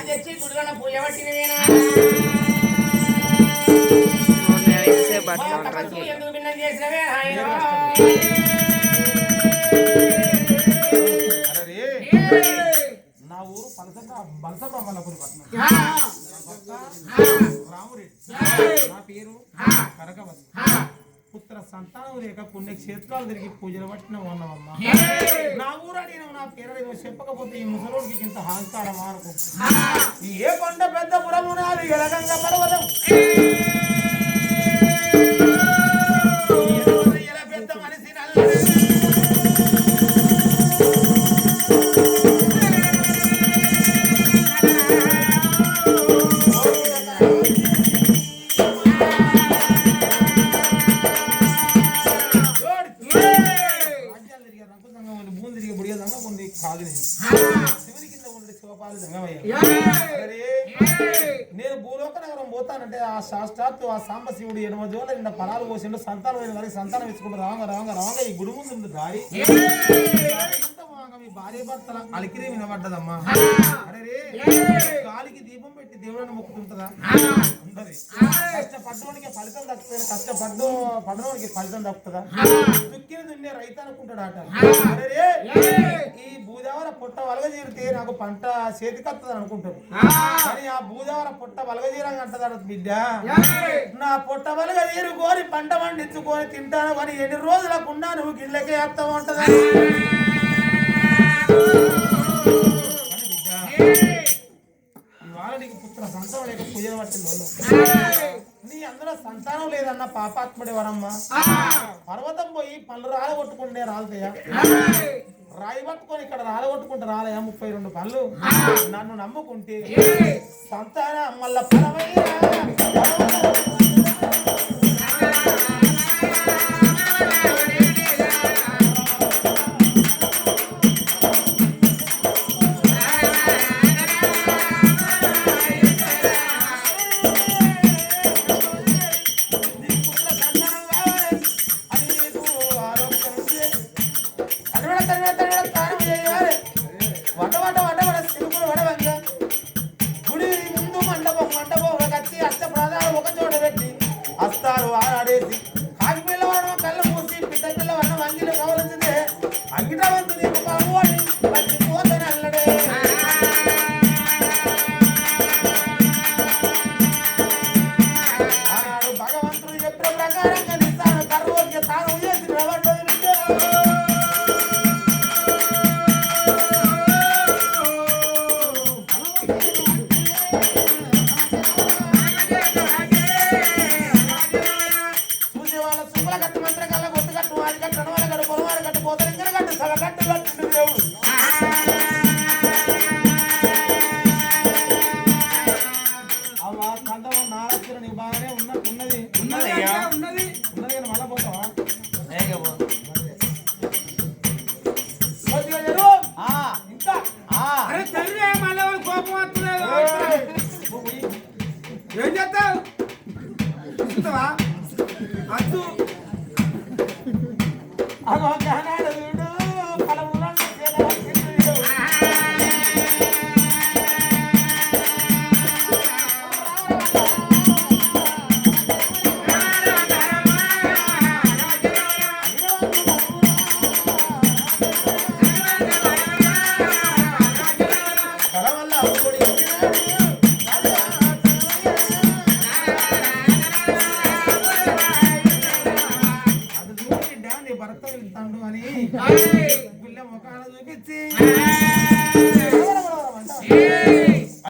పాటు తెచ్చి గుడిలో పూజ పట్టినవేనా ఎందుకు భిన్నం చేసినవే ఆయన నా ఊరు బలసబ్రహ్మణపురి పట్నం రామురెడ్డి నా పేరు కనకవతి పుత్ర సంతానం లేక పుణ్యక్షేత్రాలు తిరిగి పూజలు పట్టిన ఉన్నామమ్మా నా ఊరు అడిగిన నా పేరు చెప్పకపోతే ఈ ముసలోడికి ఇంత అహంకారం అనుకుంటున్నా ఏ కొండ పెద్ద పురమునాలు ఎలగంగ పర్వతం పెద్ద మనిషి నేను భూలోక నగరం పోతానంటే ఆ శాస్త్రాత్తు ఆ సాంబశివుడు ఎడమ జోల నిన్న ఫలాలు పోసిండు సంతానం వారికి సంతానం ఇచ్చుకుంటూ రావంగా ఈ గుడి ముందు దారి మీ భార్య భర్తల అలికిరి వినబడ్డదమ్మా అరే గాలికి దీపం పెట్టి దేవుడిని మొక్కుతుంటదా ఉండదు కష్టపడ్డోనికి ఫలితం దక్కుతుంది పడ్డోనికి ఫలితం దక్కుతుందా దుక్కిని దున్నే రైతు అనుకుంటాడట అరే ఈ భూదేవర పొట్ట వలగజీరితే నాకు పంట చేతికత్తదని అనుకుంటాడు కానీ ఆ భూదేవర పొట్ట వలగజీరంగా అంటదాడు బిడ్డ నా పొట్ట వలగజీరుకొని పంట పండించుకొని తింటాను కానీ ఎన్ని రోజులకుండా నువ్వు గిళ్ళకే అర్థం ఉంటదా ఇవాళ నీకు పుత్ర సంతానం లేక పూజలు పట్టింది నీ అందులో సంతానం లేదన్న పాపాత్ముడే వరమ్మా పర్వతం పోయి పళ్ళు రాలగొట్టుకుంటే రాలుతాయా రాయి పట్టుకొని ఇక్కడ రాలగొట్టుకుంటే రాలయా 32 పళ్ళు నన్ను నమ్ముకుంటే సంతాన మళ్ళ పరమయ్యా వస్తారు ఆడేసి కాకి పిల్లవాడు కళ్ళు మూసి పిట్ట పిల్లవాడిని వంగిలు కవలించిందే అంగిటవంతు నీకు బాబువాడి పట్టిపోతాను అల్లడే ఆనాడు భగవంతుడు చెప్పిన ప్రకారంగా నిస్తాను కర్రోకి తాను చేసి నిలబడ్డది ఏం చేస్తావు అద్దు అగో గహనాడు వీడు పలములను భర్త వెళ్తాడు అని గుళ్ళ ముఖాలు చూపించి